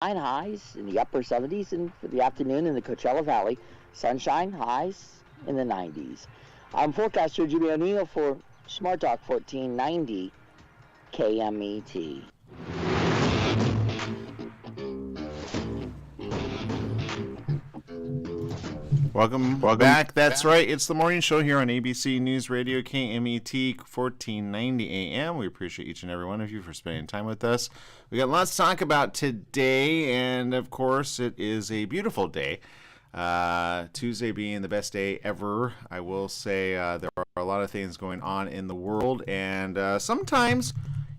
highs in the upper 70s, and for the afternoon in the Coachella Valley, sunshine highs in the 90s. I'm forecaster Jimmy O'Neill for Smart Talk 1490 KMET. Welcome back. That's right. It's the morning show here on ABC News Radio KMET 1490 AM. We appreciate each and every one of you for spending time with us. We got lots to talk about today, and of course, it is a beautiful day. Tuesday being the best day ever. I will say there are a lot of things going on in the world, and sometimes,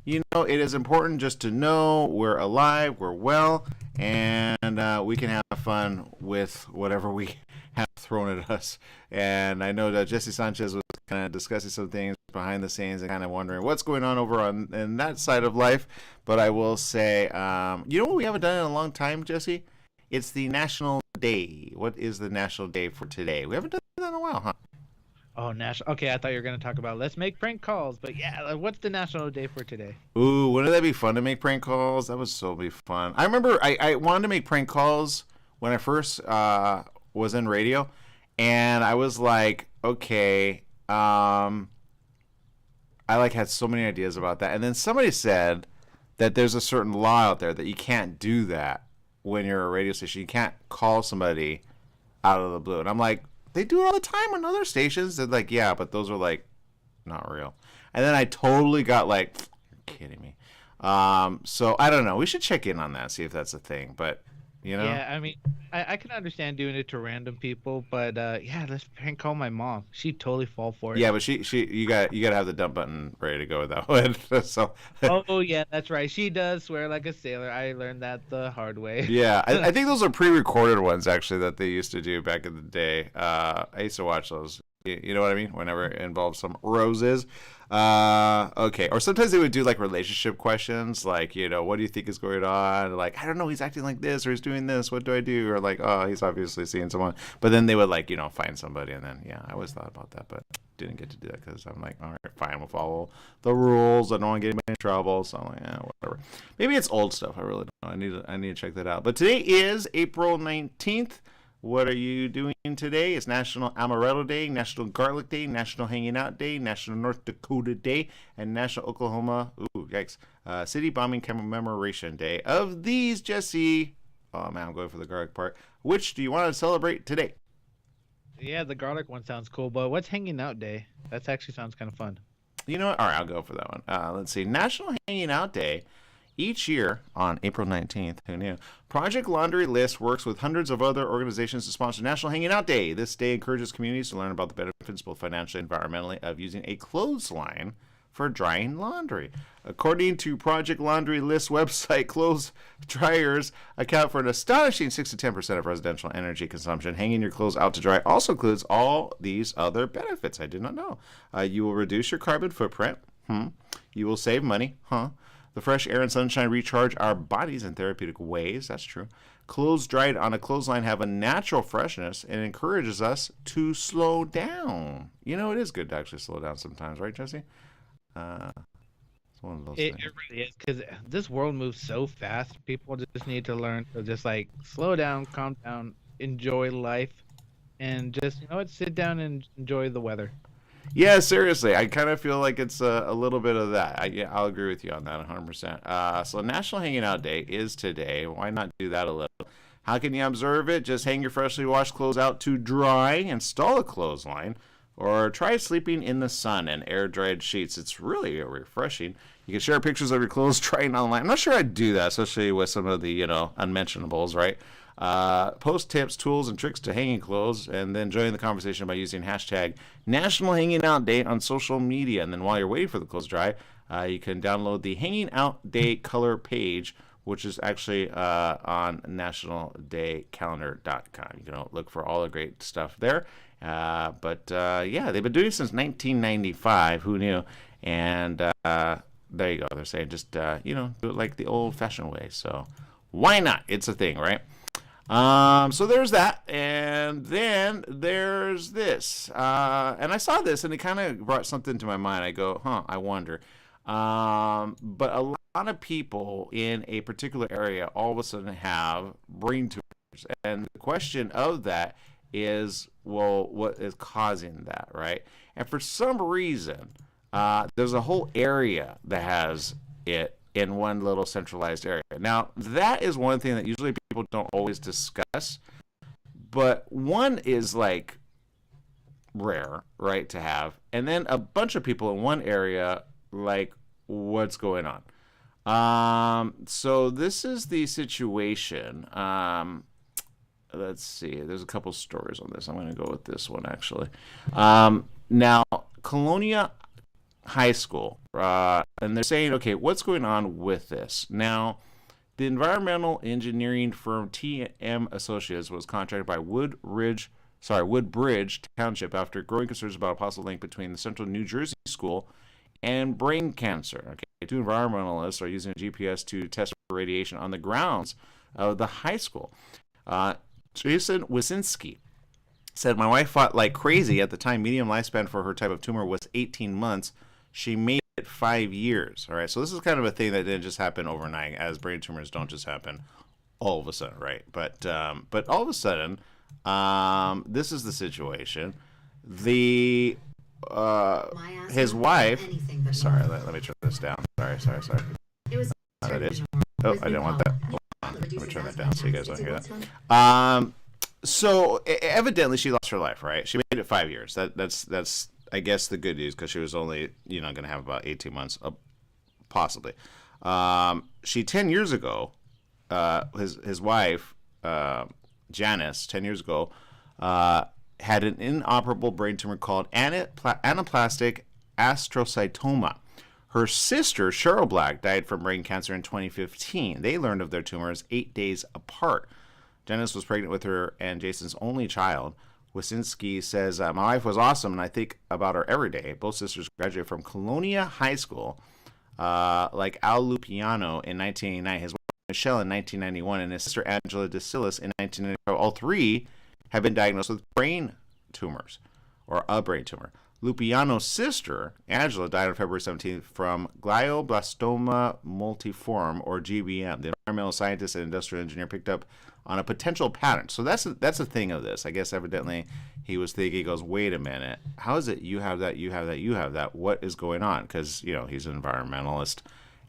it is important just to know we're alive, we're well, and we can have fun with whatever we have thrown at us. And I know that Jesse Sanchez was kind of discussing some things behind the scenes and kind of wondering what's going on over on that side of life. But I will say, what we haven't done in a long time, Jesse? It's the National Day. What is the National Day for today? We haven't done that in a while, huh? Oh, national. Okay, I thought you were going to talk about let's make prank calls. But yeah, what's the National Day for today? Ooh, wouldn't that be fun to make prank calls? That would so be fun. I remember I wanted to make prank calls when I first was in radio, and I was like, okay, I had so many ideas about that, and then somebody said that there's a certain law out there that you can't do that when you're a radio station. You can't call somebody out of the blue, and I'm like, they do it all the time on other stations. They're like, yeah, but those are like not real. And then I totally got like, you're kidding me. So I don't know. We should check in on that, see if that's a thing, but. Yeah, I mean, I can understand doing it to random people, but let's prank call my mom. She'd totally fall for it. Yeah, but you got to have the dump button ready to go with that one. So. Oh yeah, that's right. She does swear like a sailor. I learned that the hard way. Yeah, I think those are pre-recorded ones actually that they used to do back in the day. I used to watch those. You know what I mean? Whenever it involves some roses. Okay. Or sometimes they would do like relationship questions, like, what do you think is going on? Like, I don't know, he's acting like this, or he's doing this. What do I do? Or like, oh, he's obviously seeing someone. But then they would like, find somebody, and then I always thought about that, but didn't get to do that because I'm like, all right, fine, we'll follow the rules. I don't want to get anybody in trouble. So I'm like, whatever. Maybe it's old stuff. I really don't know. I need to check that out. But today is April 19th. What are you doing today? It's National Amaretto Day, National Garlic Day, National Hanging Out Day, National North Dakota Day, and National Oklahoma, City Bombing Commemoration Day. Of these, Jesse, oh man, I'm going for the garlic part. Which do you want to celebrate today? Yeah, the garlic one sounds cool, but what's Hanging Out Day? That actually sounds kind of fun. You know what? All right, I'll go for that one. Let's see. National Hanging Out Day. Each year, on April 19th, who knew, Project Laundry List works with hundreds of other organizations to sponsor National Hanging Out Day. This day encourages communities to learn about the benefits, both financially and environmentally, of using a clothesline for drying laundry. According to Project Laundry List website, clothes dryers account for an astonishing 6 to 10% of residential energy consumption. Hanging your clothes out to dry also includes all these other benefits I did not know. You will reduce your carbon footprint. You will save money. The fresh air and sunshine recharge our bodies in therapeutic ways. That's true. Clothes dried on a clothesline have a natural freshness and encourages us to slow down. It is good to actually slow down sometimes, right, Jesse? It's one of those things. It really is, because this world moves so fast. People just need to learn to just like slow down, calm down, enjoy life, and just sit down and enjoy the weather. Yeah, seriously, I kind of feel like it's a little bit of that. I'll agree with you on that 100%. So National Hanging Out Day is today. Why not do that a little? How can you observe it? Just hang your freshly washed clothes out to dry, install a clothesline, or try sleeping in the sun and air-dried sheets. It's really refreshing. You can share pictures of your clothes drying online. I'm not sure I'd do that, especially with some of the, unmentionables, right? Post tips, tools, and tricks to hanging clothes, and then join the conversation by using hashtag National Hanging Out Day on social media. And then while you're waiting for the clothes to dry, you can download the Hanging Out Day color page, which is actually on nationaldaycalendar.com. You can look for all the great stuff there. But they've been doing it since 1995. Who knew? And there you go. They're saying just, do it like the old-fashioned way. So why not? It's a thing, right? So there's that, and then there's this, and I saw this, and it kind of brought something to my mind. I go, I wonder. But a lot of people in a particular area all of a sudden have brain tumors. And the question of that is, well, what is causing that, right? And for some reason, there's a whole area that has it in one little centralized area. Now, that is one thing that usually people don't always discuss, but one is like rare, right, to have. And then a bunch of people in one area, like, what's going on? So this is the situation. Let's see. There's a couple stories on this. I'm going to go with this one, actually. Now, Colonia High School, and they're saying, okay, what's going on with this? Now, the environmental engineering firm TM Associates was contracted by Woodbridge Township after growing concerns about a possible link between the Central New Jersey school and brain cancer. Okay, two environmentalists are using a GPS to test for radiation on the grounds of the high school. Jason Wysinski said, my wife fought like crazy at the time. Median lifespan for her type of tumor was 18 months. She made it 5 years. All right, so this is kind of a thing that didn't just happen overnight, as brain tumors don't just happen all of a sudden, right? But all of a sudden, this is the situation. The his wife. Sorry, let me turn this down. Sorry. That is. Oh, I didn't want that. Let me turn that down so you guys don't hear that. So evidently she lost her life, right? She made it 5 years. That's I guess the good news, because she was only going to have about 18 months, possibly. She 10 years ago, his wife Janice 10 years ago had an inoperable brain tumor called anaplastic astrocytoma. Her sister, Cheryl Black, died from brain cancer in 2015. They learned of their tumors 8 days apart. Janice was pregnant with her and Jason's only child. Wysinski says, my wife was awesome, and I think about her every day. Both sisters graduated from Colonia High School, like Al Lupiano in 1989, his wife Michelle in 1991, and his sister Angela DeSillis in 1995. All three have been diagnosed with brain tumors, or a brain tumor. Lupiano's sister, Angela, died on February 17th from glioblastoma multiforme, or GBM. The environmental scientist and industrial engineer picked up on a potential pattern. So that's a thing of this. I guess evidently he was thinking, he goes, wait a minute, how is it you have that, you have that, you have that? What is going on? Because, he's an environmentalist,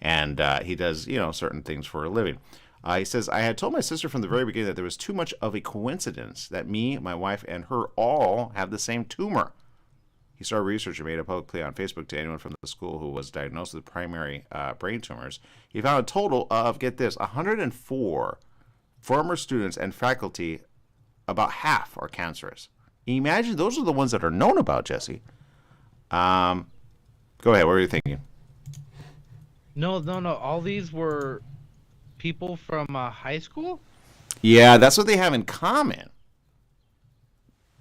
and he does, certain things for a living. He says, I had told my sister from the very beginning that there was too much of a coincidence that me, my wife, and her all have the same tumor. He started research and made it publicly on Facebook to anyone from the school who was diagnosed with primary brain tumors. He found a total of, get this, 104 former students and faculty. About half are cancerous. Imagine those are the ones that are known about, Jesse. Go ahead. What were you thinking? No. All these were people from high school? Yeah, that's what they have in common.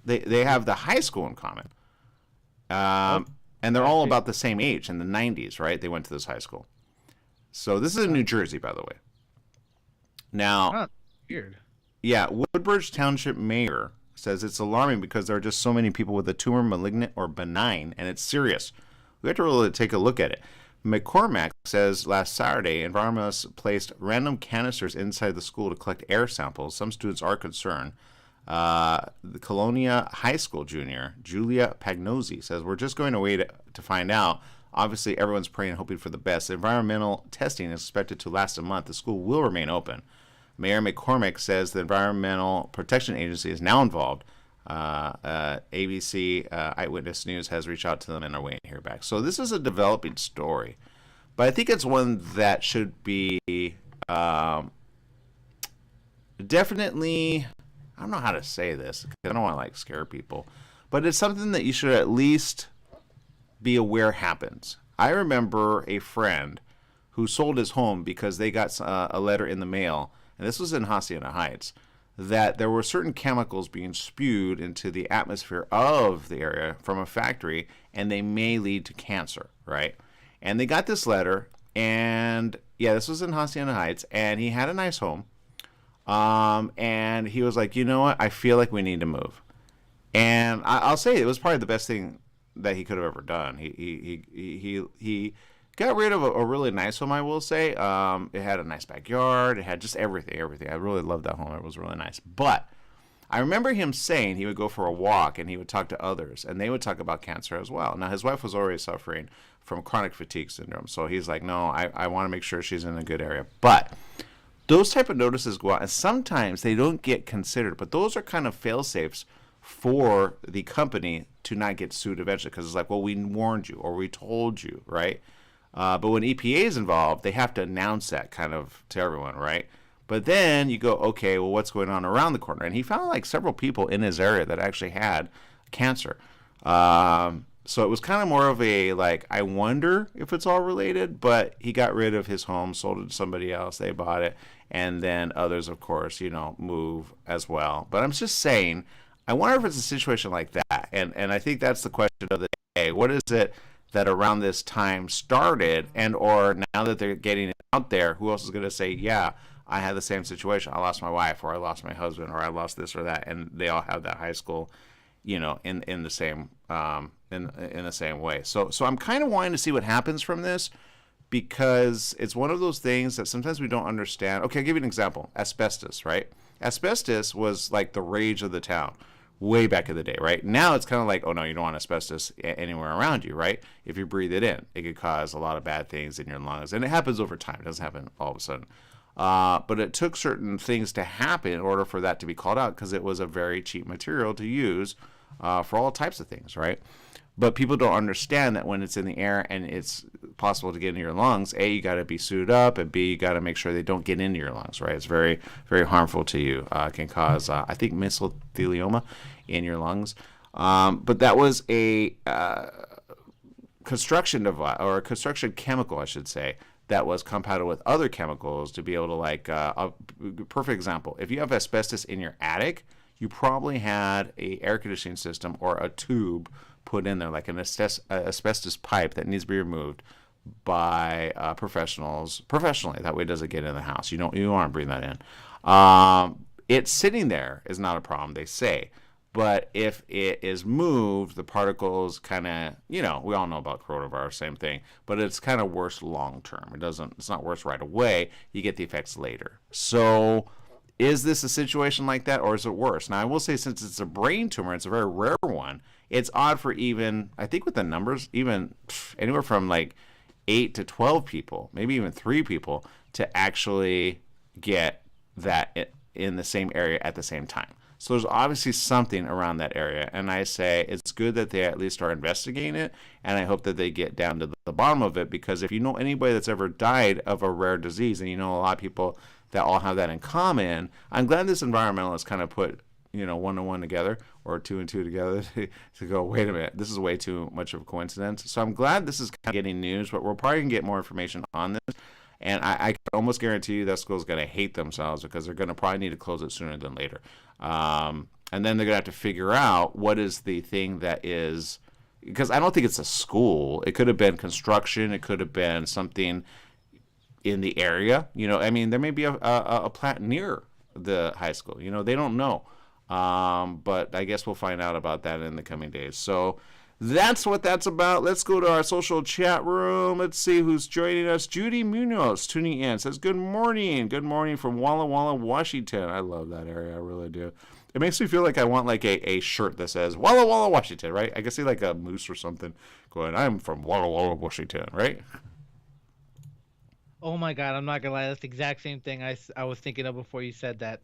They have the high school in common. And they're all about the same age, in the 90s, right? They went to this high school. So this is in New Jersey, by the way. Now, weird. Yeah, Woodbridge Township mayor says it's alarming because there are just so many people with a tumor, malignant or benign, and it's serious. We have to really take a look at it. McCormack says last Saturday, environmentalists placed random canisters inside the school to collect air samples. Some students are concerned. The Colonia High School junior, Julia Pagnozzi, says, we're just going to wait to find out. Obviously, everyone's praying and hoping for the best. The environmental testing is expected to last a month. The school will remain open. Mayor McCormick says the Environmental Protection Agency is now involved. ABC Eyewitness News has reached out to them and are waiting to hear back. So this is a developing story. But I think it's one that should be definitely, I don't know how to say this, because I don't want to scare people, but it's something that you should at least be aware happens. I remember a friend who sold his home because they got a letter in the mail, and this was in Hacienda Heights, that there were certain chemicals being spewed into the atmosphere of the area from a factory, and they may lead to cancer, right? And they got this letter, and yeah, this was in Hacienda Heights, and he had a nice home. And he was like, you know what? I feel like we need to move. And I'll say it was probably the best thing that he could have ever done. He got rid of a really nice home, I will say. It had a nice backyard. It had just everything. I really loved that home. It was really nice. But I remember him saying he would go for a walk and he would talk to others, and they would talk about cancer as well. Now, his wife was already suffering from chronic fatigue syndrome, so he's like, no, I want to make sure she's in a good area. But those type of notices go out, and sometimes they don't get considered, but those are kind of fail-safes for the company to not get sued eventually, because it's like, well, we warned you or we told you, right? But when EPA is involved, they have to announce that kind of to everyone, right? But then you go, okay, well, what's going on around the corner? And he found like several people in his area that actually had cancer. So it was kind of more of a, like, I wonder if it's all related, but he got rid of his home, sold it to somebody else, they bought it, and then others, of course, move as well. But I'm just saying, I wonder if it's a situation like that. And I think that's the question of the day. What is it that around this time started, and or now that they're getting it out there, who else is going to say, yeah, I had the same situation. I lost my wife, or I lost my husband, or I lost this or that, and they all have that high school, in the same in the same way. So I'm kind of wanting to see what happens from this, because it's one of those things that sometimes we don't understand. Okay, I'll give you an example. Asbestos, right? Asbestos was like the rage of the town way back in the day, right? Now it's kind of like, oh no, you don't want asbestos anywhere around you, right? If you breathe it in, it could cause a lot of bad things in your lungs, and it happens over time. It doesn't happen all of a sudden. But it took certain things to happen in order for that to be called out, because it was a very cheap material to use for all types of things, right? But people don't understand that when it's in the air and it's possible to get into your lungs, A, you got to be suited up, and B, you got to make sure they don't get into your lungs, right? It's very, very harmful to you. It can cause, I think, mesothelioma in your lungs. But that was a construction device, or a construction chemical, I should say, that was compounded with other chemicals to be able to, like, a perfect example. If you have asbestos in your attic, you probably had a air conditioning system or a tube put in there, like an asbestos pipe that needs to be removed by professionals professionally. That way it doesn't get in the house. You don't want to bring that in. It's sitting there is not a problem, they say. But if it is moved, the particles kind of, we all know about coronavirus, same thing, but it's kind of worse long term. It's not worse right away. You get the effects later. So is this a situation like that, or is it worse? Now, I will say, since it's a brain tumor, it's a very rare one, it's odd for even, I think with the numbers, even anywhere from like 8 to 12 people, maybe even 3 people, to actually get that in the same area at the same time. So there's obviously something around that area, and I say it's good that they at least are investigating it, and I hope that they get down to the bottom of it, because if you know anybody that's ever died of a rare disease, and you know a lot of people that all have that in common, I'm glad this environmentalist kind of put, 1 and 1 together, or 2 and 2 together to go, wait a minute, this is way too much of a coincidence. So I'm glad this is kind of getting news, but we're probably going to get more information on this. And I can almost guarantee you that school's going to hate themselves, because they're going to probably need to close it sooner than later. And then they're going to have to figure out what is the thing that is, because I don't think it's a school. It could have been construction. It could have been something in the area. There may be a plant near the high school. They don't know. But I guess we'll find out about that in the coming days. So that's what that's about. Let's go to our social chat room. Let's see who's joining us. Judy Munoz tuning in says, good morning. Good morning from Walla Walla, Washington. I love that area. I really do. It makes me feel like I want like a shirt that says Walla Walla, Washington, right? I can see like a moose or something going, I'm from Walla Walla, Washington, right? Oh my God, I'm not gonna lie. That's the exact same thing I was thinking of before you said that.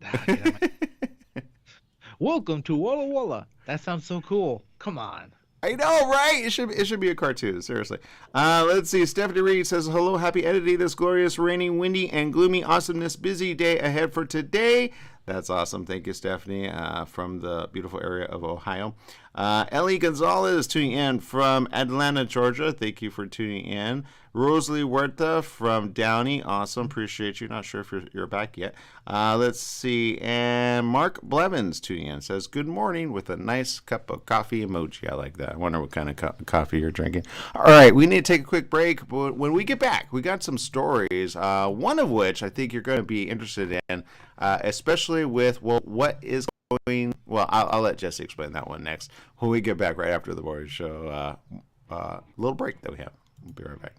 Welcome to Walla Walla. That sounds so cool. Come on. I know, right? It should be a cartoon, seriously. Let's see. Stephanie Reed says, hello, happy editing this glorious, rainy, windy, and gloomy awesomeness busy day ahead for today. That's awesome. Thank you, Stephanie, from the beautiful area of Ohio. Ellie Gonzalez tuning in from Atlanta, Georgia. Thank you for tuning in. Rosalie Huerta from Downey. Awesome. Appreciate you. Not sure if you're back yet. Let's see. And Mark Blevins tuning in says, good morning, with a nice cup of coffee emoji. I like that. I wonder what kind of coffee you're drinking. All right. We need to take a quick break. But when we get back, we got some stories, one of which I think you're going to be interested in, especially with, what is going. Well, I'll let Jesse explain that one next when we get back right after the morning show. Little break that we have. We'll be right back.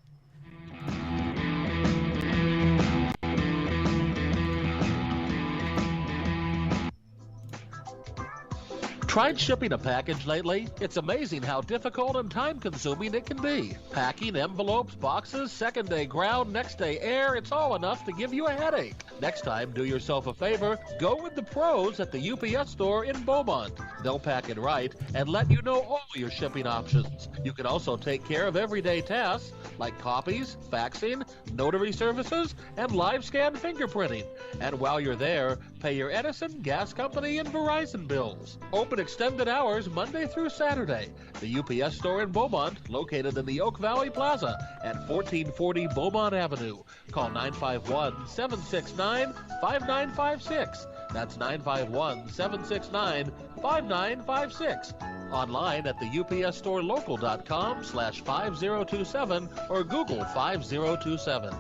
Tried shipping a package lately? It's amazing how difficult and time-consuming it can be. Packing envelopes, boxes, second-day ground, next-day air, it's all enough to give you a headache. Next time, do yourself a favor, go with the pros at the UPS store in Beaumont. They'll pack it right and let you know all your shipping options. You can also take care of everyday tasks like copies, faxing, notary services, and live scan fingerprinting. And while you're there, pay your Edison, gas company, and Verizon bills. Open extended hours Monday through Saturday. The UPS store in Beaumont, located in the Oak Valley Plaza at 1440 Beaumont Avenue. Call 951-769-5956. That's 951-769-5956. Online at the upsstorelocal.com/5027 or Google 5027.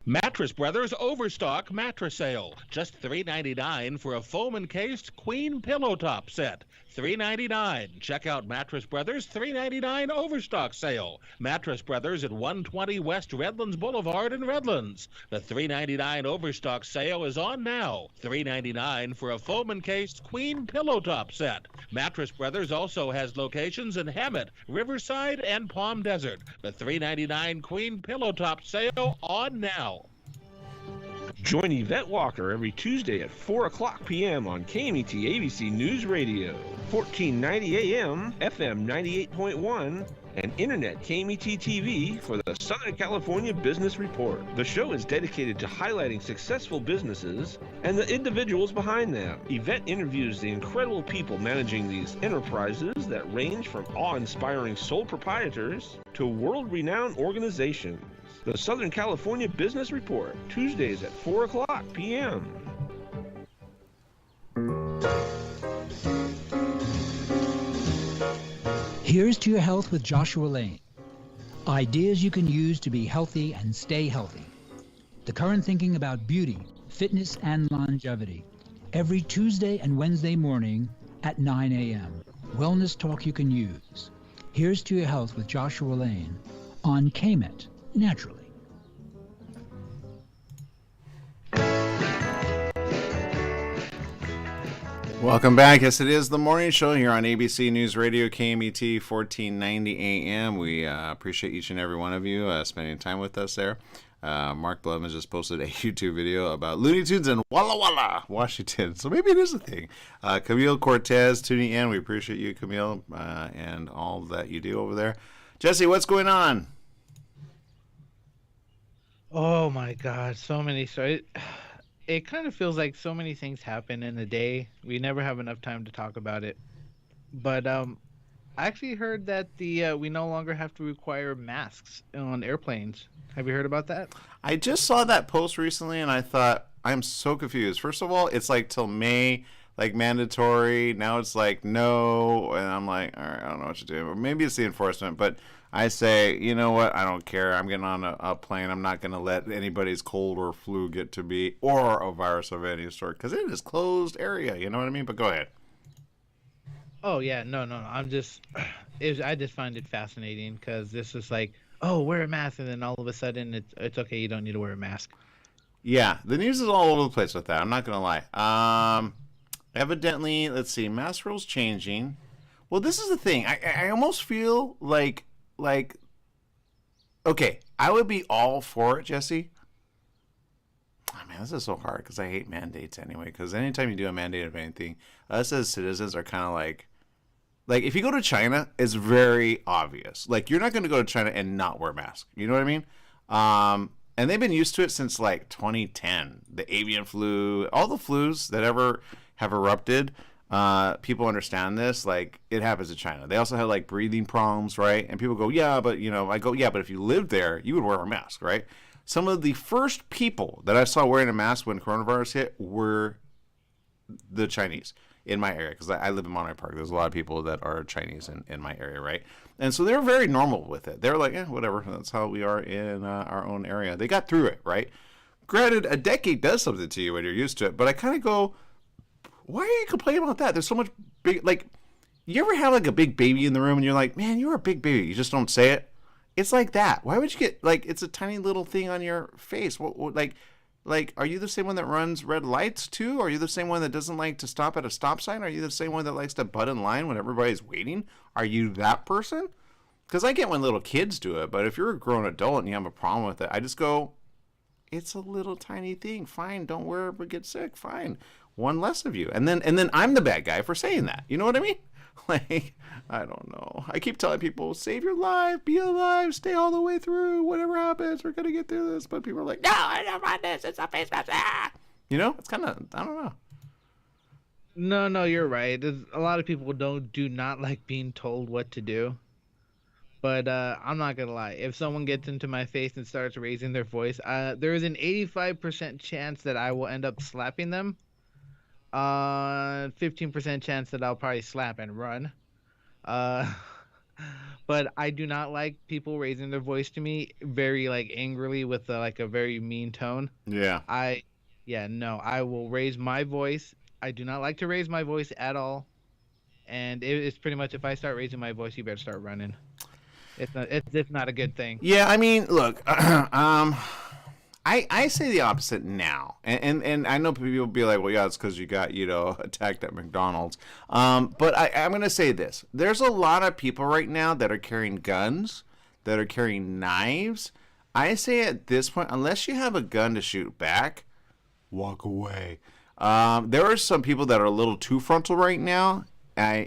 Mattress Brothers Overstock Mattress Sale. Just $3.99 for a foam-encased queen pillow top set. $3.99. Check out Mattress Brothers $3.99 Overstock Sale. Mattress Brothers at 120 West Redlands Boulevard in Redlands. The $3.99 Overstock Sale is on now. $3.99 for a foam-encased queen pillow top set. Mattress Brothers also has locations in Hemet, Riverside, and Palm Desert. The $3.99 queen pillow top sale on now. Join Yvette Walker every Tuesday at 4 o'clock p.m. on KMET ABC News Radio, 1490 AM, FM 98.1, and Internet KMET TV for the Southern California Business Report. The show is dedicated to highlighting successful businesses and the individuals behind them. Yvette interviews the incredible people managing these enterprises that range from awe-inspiring sole proprietors to world-renowned organizations. The Southern California Business Report, Tuesdays at 4 o'clock p.m. Here's to your health with Joshua Lane. Ideas you can use to be healthy and stay healthy. The current thinking about beauty, fitness, and longevity. Every Tuesday and Wednesday morning at 9 a.m. Wellness talk you can use. Here's to your health with Joshua Lane on KMET. Naturally. Welcome back. Yes, it is the morning show here on ABC News Radio, KMET 1490 AM. We appreciate each and every one of you spending time with us there. Mark Blevins just posted a YouTube video about Looney Tunes in Walla Walla, Washington. So maybe it is a thing. Camille Cortez tuning in. We appreciate you, Camille, and all that you do over there. Jesse, what's going on? Oh my God, so many stories. It kind of feels like so many things happen in a day. We never have enough time to talk about it. But I actually heard that we no longer have to require masks on airplanes. Have you heard about that? I just saw that post recently, and I thought, I'm so confused. First of all, it's like till May, like mandatory. Now it's like no, and I'm like, all right, I don't know what to do. Or maybe it's the enforcement, but I say, you know what? I don't care. I'm getting on a plane. I'm not going to let anybody's cold or flu get to me, or a virus of any sort, because it is closed area. You know what I mean? But go ahead. Oh yeah, no. I just find it fascinating because this is like, oh, wear a mask, and then all of a sudden it's okay. You don't need to wear a mask. Yeah, the news is all over the place with that. I'm not going to lie. Evidently, let's see, mask rules changing. Well, this is the thing. I almost feel like, okay, I would be all for it, Jesse. Oh, man, this is so hard because I hate mandates anyway. Because anytime you do a mandate of anything, us as citizens are kind of like if you go to China, it's very obvious. Like, you're not going to go to China and not wear a mask. You know what I mean? And they've been used to it since like 2010. The avian flu, all the flus that ever have erupted. People understand this, like it happens in China. They also have like breathing problems, right? And people go, yeah, but I go, yeah, but if you lived there, you would wear a mask, right? Some of the first people that I saw wearing a mask when coronavirus hit were the Chinese in my area, because I live in Monterey Park. There's a lot of people that are Chinese in my area, right? And so they're very normal with it. They're like, whatever, that's how we are in our own area. They got through it, right? Granted, a decade does something to you when you're used to it, but I kind of go, why are you complaining about that? There's so much big, like, you ever have like a big baby in the room and you're like, man, you're a big baby. You just don't say it. It's like that. Why would you get, like, it's a tiny little thing on your face. What like, Like, are you the same one that runs red lights too? Are you the same one that doesn't like to stop at a stop sign? Are you the same one that likes to butt in line when everybody's waiting? Are you that person? Because I get when little kids do it, but if you're a grown adult and you have a problem with it, I just go, it's a little tiny thing. Fine, don't worry or get sick. Fine, one less of you. And then I'm the bad guy for saying that. You know what I mean? Like, I don't know. I keep telling people, save your life, be alive, stay all the way through. Whatever happens, we're going to get through this. But people are like, no, I don't want this. It's a face mask. Ah! You know, it's kind of, I don't know. No, you're right. A lot of people do not like being told what to do. But I'm not going to lie. If someone gets into my face and starts raising their voice, there is an 85% chance that I will end up slapping them. 15% chance that I'll probably slap and run. But I do not like people raising their voice to me very like angrily with like a very mean tone. Yeah. I will raise my voice. I do not like to raise my voice at all. And it's pretty much, if I start raising my voice, you better start running. It's not a good thing. Yeah, I mean, look, I say the opposite now, and I know people will be like, well, yeah, it's because you got, attacked at McDonald's. But I'm going to say this. There's a lot of people right now that are carrying guns, that are carrying knives. I say at this point, unless you have a gun to shoot back, walk away. There are some people that are a little too frontal right now.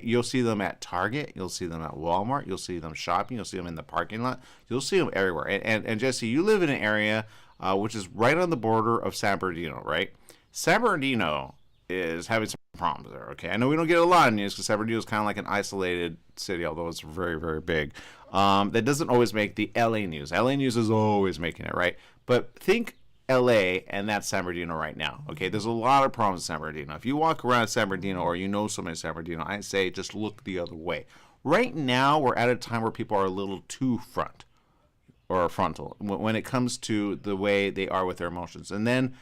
You'll see them at Target. You'll see them at Walmart. You'll see them shopping. You'll see them in the parking lot. You'll see them everywhere. And Jesse, you live in an area which is right on the border of San Bernardino, right? San Bernardino is having some problems there, okay? I know we don't get a lot of news because San Bernardino is kind of like an isolated city, although it's very, very big. That doesn't always make the LA news. LA news is always making it, right? But think LA, and that's San Bernardino right now. Okay, there's a lot of problems in San Bernardino. If you walk around San Bernardino or you know somebody in San Bernardino, I say just look the other way. Right now, we're at a time where people are a little too frontal when it comes to the way they are with their emotions. And then,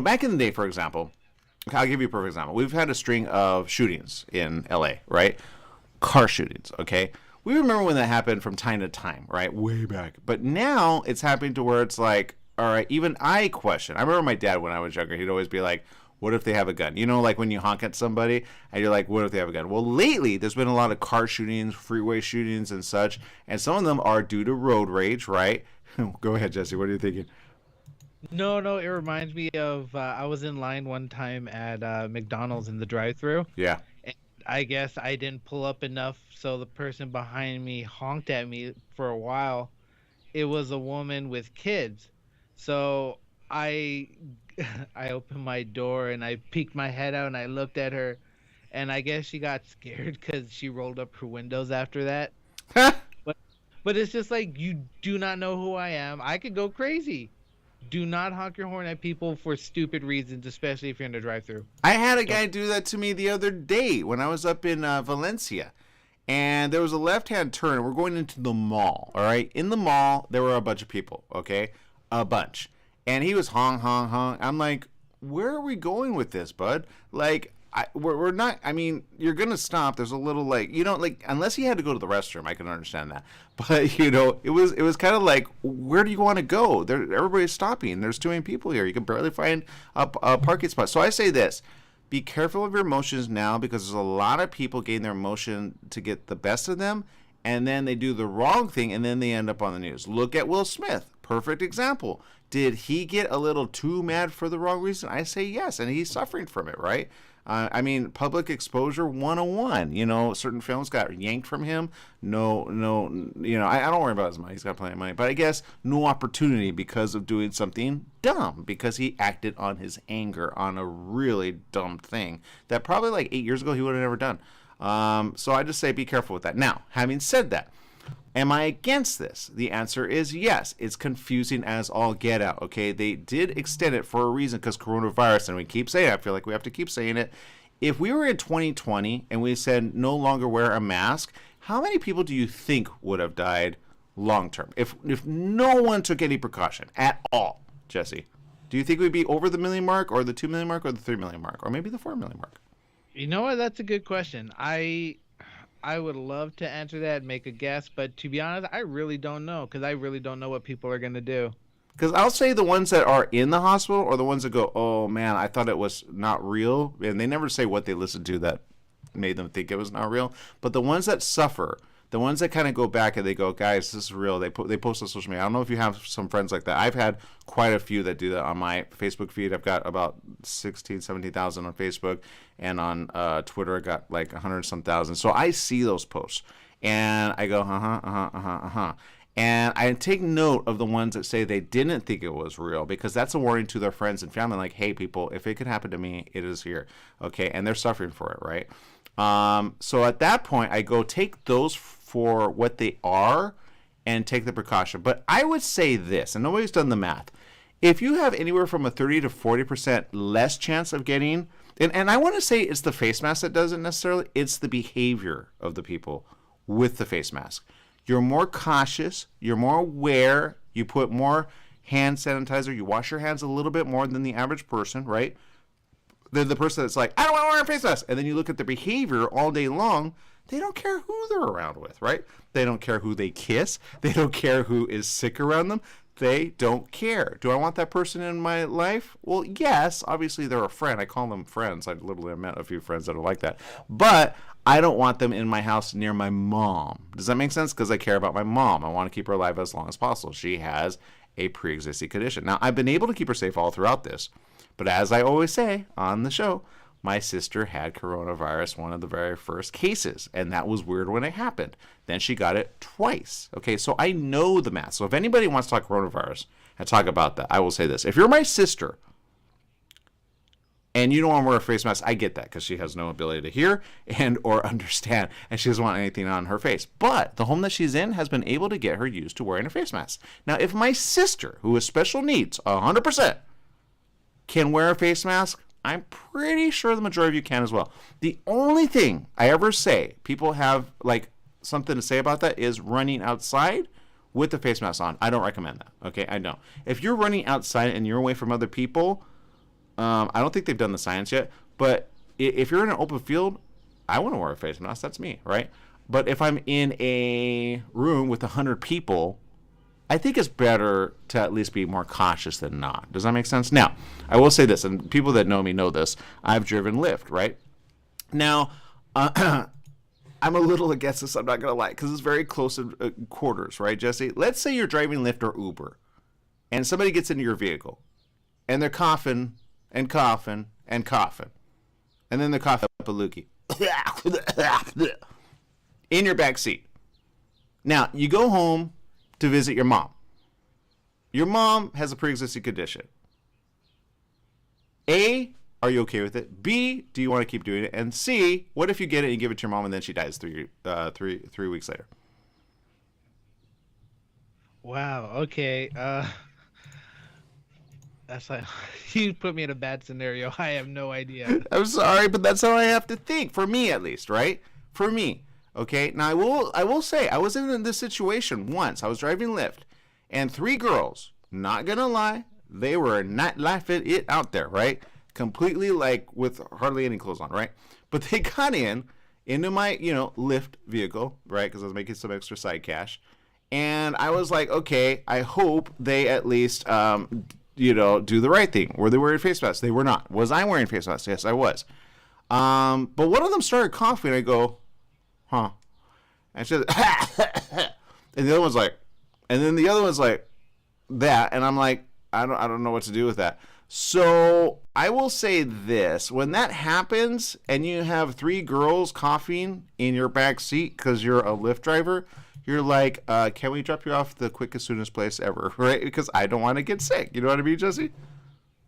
back in the day, for example, I'll give you a perfect example. We've had a string of shootings in LA, right? Car shootings, okay? We remember when that happened from time to time, right? Way back. But now it's happening to where it's like, all right, even I question. I remember my dad when I was younger, he'd always be like, what if they have a gun? Like when you honk at somebody and you're like, what if they have a gun? Well, lately there's been a lot of car shootings, freeway shootings and such, and some of them are due to road rage, right? Go ahead, Jesse. What are you thinking? No, it reminds me of I was in line one time at McDonald's in the drive-thru. Yeah. And I guess I didn't pull up enough, so the person behind me honked at me for a while. It was a woman with kids. So I opened my door and I peeked my head out and I looked at her, and I guess she got scared because she rolled up her windows after that. But it's just like, you do not know who I am. I could go crazy. Do not honk your horn at people for stupid reasons, especially if you're in the drive-thru. I had a guy do that to me the other day when I was up in Valencia. And there was a left-hand turn. We're going into the mall, all right? In the mall, there were a bunch of people, okay? A bunch. And he was honk. I'm like, where are we going with this, bud? Like, we're not, I mean, you're going to stop. There's a little like, unless he had to go to the restroom, I can understand that. But, it was kind of like, where do you want to go? Everybody's stopping. There's too many people here. You can barely find a parking spot. So I say this. Be careful of your emotions now, because there's a lot of people getting their emotion to get the best of them, and then they do the wrong thing, and then they end up on the news. Look at Will Smith. Perfect example. Did he get a little too mad for the wrong reason? I say yes, and he's suffering from it, right? I mean, public exposure 101. Certain films got yanked from him. No, I don't worry about his money. He's got plenty of money. But I guess no opportunity because of doing something dumb, because he acted on his anger on a really dumb thing that probably like 8 years ago he would have never done. So I just say be careful with that. Now, having said that, am I against this? The answer is yes. It's confusing as all get out, okay? They did extend it for a reason, because coronavirus, and we keep saying it. I feel like we have to keep saying it. If we were in 2020 and we said no longer wear a mask, how many people do you think would have died long term if no one took any precaution at all, Jesse? Do you think we'd be over the million mark, or the 2 million mark, or the 3 million mark, or maybe the 4 million mark? You know what? That's a good question. I would love to answer that and make a guess, but to be honest, I really don't know, because I really don't know what people are going to do. Because I'll say the ones that are in the hospital or the ones that go, oh man, I thought it was not real. And they never say what they listened to that made them think it was not real. But the ones that suffer, the ones that kind of go back and they go, guys, this is real. They post on social media. I don't know if you have some friends like that. I've had quite a few that do that on my Facebook feed. I've got about 16, 17,000 on Facebook. And on Twitter, I got like 100-some thousand. So I see those posts. And I go, And I take note of the ones that say they didn't think it was real, because that's a warning to their friends and family. Like, hey, people, if it could happen to me, it is here. Okay. And they're suffering for it, right? So at that point, I go take those for what they are and take the precaution. But I would say this, and nobody's done the math. If you have anywhere from a 30 to 40% less chance of getting, and I want to say it's the face mask that doesn't necessarily, it's the behavior of the people with the face mask. You're more cautious, you're more aware, you put more hand sanitizer, you wash your hands a little bit more than the average person, right? They're the person that's like, I don't want to wear a face mask. And then you look at their behavior all day long, they don't care who they're around with, right? They don't care who they kiss. They don't care who is sick around them. They don't care. Do I want that person in my life? Well, yes. Obviously, they're a friend. I call them friends. I literally met a few friends that are like that. But I don't want them in my house near my mom. Does that make sense? Because I care about my mom. I want to keep her alive as long as possible. She has a pre-existing condition. Now, I've been able to keep her safe all throughout this. But as I always say on the show, my sister had coronavirus, one of the very first cases, and that was weird when it happened. Then she got it twice. Okay, so I know the math. So if anybody wants to talk coronavirus and talk about that, I will say this. If you're my sister and you don't want to wear a face mask, I get that, because she has no ability to hear and or understand, and she doesn't want anything on her face. But the home that she's in has been able to get her used to wearing a face mask. Now, if my sister, who has special needs, 100%, can wear a face mask, I'm pretty sure the majority of you can as well. The only thing I ever say people have like something to say about that is running outside with the face mask on. I don't recommend that. Okay, I know. If you're running outside and you're away from other people, I don't think they've done the science yet, but if you're in an open field, I want to wear a face mask. That's me, right? But if I'm in a room with 100 people, I think it's better to at least be more cautious than not. Does that make sense? Now, I will say this, and people that know me know this. I've driven Lyft, right? Now, I'm a little against this, I'm not going to lie, because it's very close quarters, right, Jesse? Let's say you're driving Lyft or Uber, and somebody gets into your vehicle, and they're coughing and coughing and coughing, and then they're coughing up a loogie in your back seat. Now, you go home to visit your mom. Your mom has a pre-existing condition. A, are you okay with it? B, do you want to keep doing it? And C, what if you get it and you give it to your mom and then she dies three weeks later? Wow. Okay. That's like you put me in a bad scenario. I have no idea. I'm sorry, but that's how I have to think. For me, at least, right? For me. Okay, now I will say, I was in this situation once. I was driving Lyft, and 3 girls, not gonna lie, they were not laughing it out there, right? Completely like with hardly any clothes on, right? But they got into my, Lyft vehicle, right? Because I was making some extra side cash. And I was like, okay, I hope they at least, do the right thing. Were they wearing face masks? They were not. Was I wearing face masks? Yes, I was. But one of them started coughing. I go, huh? And she said, and the other one's like, and then the other one's like that, and I'm like, I don't know what to do with that. So I will say this: when that happens, and you have 3 girls coughing in your back seat because you're a Lyft driver, you're like, can we drop you off the quickest, soonest place ever, right? Because I don't want to get sick. You know what I mean, Jesse?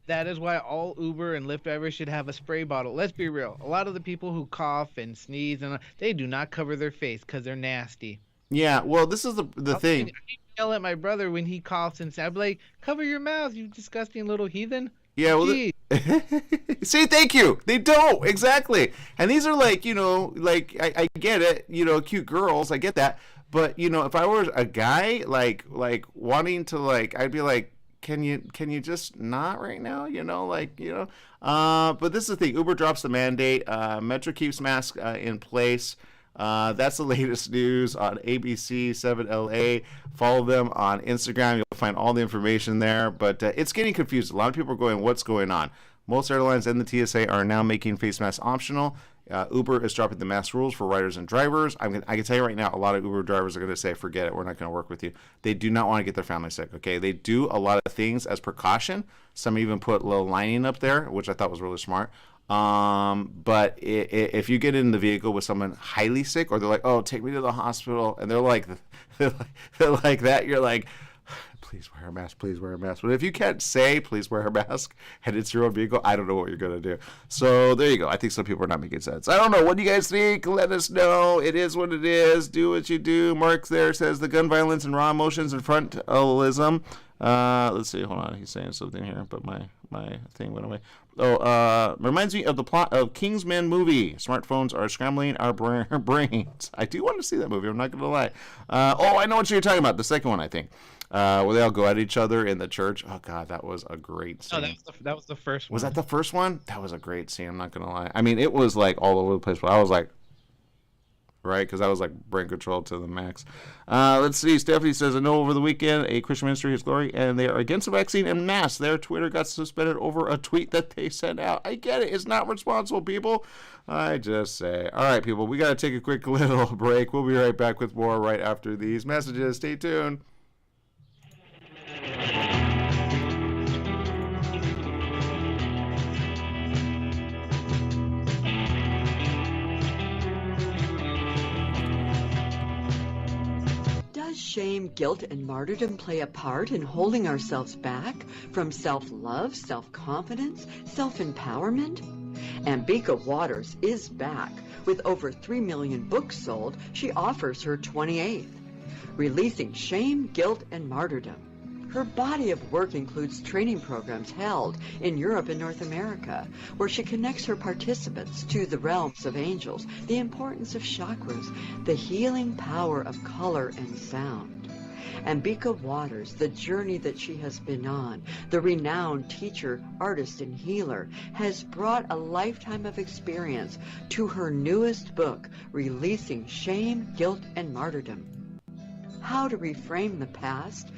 That is why all Uber and Lyft drivers should have a spray bottle. Let's be real. A lot of the people who cough and sneeze, and they do not cover their face because they're nasty. Yeah, well, this is the thing. I yell at my brother when he coughs and I'm like, cover your mouth, you disgusting little heathen. Yeah, well, see, thank you. They don't, exactly. And these are like, I get it, cute girls, I get that. But, if I were a guy, like wanting to, I'd be like, can you just not right now? But this is the thing. Uber drops the mandate. Metro keeps masks in place. That's the latest news on ABC7LA. Follow them on Instagram. You'll find all the information there. But it's getting confused. A lot of people are going, what's going on? Most airlines and the TSA are now making face masks optional. Uber is dropping the mask rules for riders and drivers. I can tell you right now, a lot of Uber drivers are going to say, forget it, we're not going to work with you. They do not want to get their family sick, okay? They do a lot of things as precaution. Some even put a little lining up there, which I thought was really smart. But if you get in the vehicle with someone highly sick, or they're like, oh, take me to the hospital, and they're like that, you're like, please wear a mask, please wear a mask. But if you can't say, please wear a mask, and it's your own vehicle, I don't know what you're going to do. So there you go. I think some people are not making sense. I don't know. What do you guys think? Let us know. It is what it is. Do what you do. Mark there says the gun violence and raw emotions and frontalism. Let's see. Hold on. He's saying something here, but my thing went away. Reminds me of the plot of Kingsman movie. Smartphones are scrambling our brains. I do want to see that movie. I'm not going to lie. I know what you're talking about. The second one, I think. Where they all go at each other in the church. Oh, God, that was a great scene. Oh, that was the first one. Was that the first one? That was a great scene. I'm not going to lie. I mean, it was like all over the place, but I was like, right? Because I was like brain control to the max. Let's see. Stephanie says, I know over the weekend a Christian ministry, His Glory, and they are against the vaccine and masks. Their Twitter got suspended over a tweet that they sent out. I get it. It's not responsible, people. I just say. All right, people, we got to take a quick little break. We'll be right back with more right after these messages. Stay tuned. Does shame, guilt, and martyrdom play a part in holding ourselves back from self-love, self-confidence, self-empowerment? Ambika Waters is back. With over 3 million books sold, she offers her 28th, Releasing Shame, Guilt, and Martyrdom. Her body of work includes training programs held in Europe and North America, where she connects her participants to the realms of angels, the importance of chakras, the healing power of color and sound. Ambika Waters, the journey that she has been on, the renowned teacher, artist, and healer, has brought a lifetime of experience to her newest book, Releasing Shame, Guilt, and Martyrdom. How to reframe the past,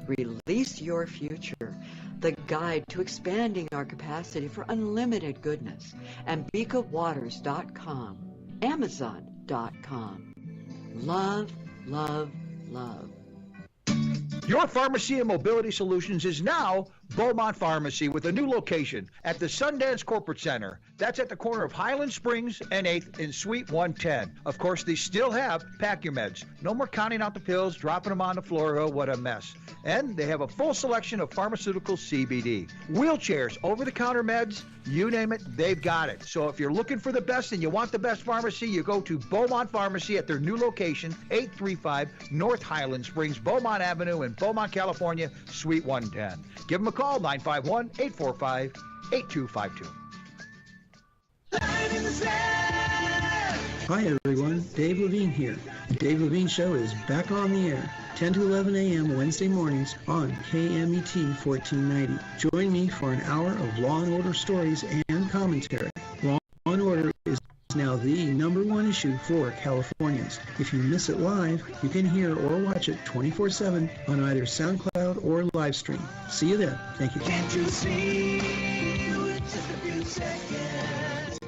release your future. The guide to expanding our capacity for unlimited goodness. AmbikaWaters.com. Amazon.com. Love, love, love. Your Pharmacy and Mobility Solutions is now Beaumont Pharmacy with a new location at the Sundance Corporate Center. That's at the corner of Highland Springs and 8th in Suite 110. Of course, they still have Pack Your Meds. No more counting out the pills, dropping them on the floor. Oh, what a mess. And they have a full selection of pharmaceutical CBD. Wheelchairs, over-the-counter meds, you name it, they've got it. So if you're looking for the best and you want the best pharmacy, you go to Beaumont Pharmacy at their new location, 835 North Highland Springs, Beaumont Avenue in Beaumont, California, Suite 110. Give them a call, 951-845-8252. Hi everyone, Dave Levine here. The Dave Levine Show is back on the air, 10 to 11 a.m. Wednesday mornings on KMET 1490. Join me for an hour of Law & Order stories and commentary. Law & Order is now the #1 issue for Californians. If you miss it live, you can hear or watch it 24/7 on either SoundCloud or live stream. See you there. Thank you. Can't you see? Just a few seconds.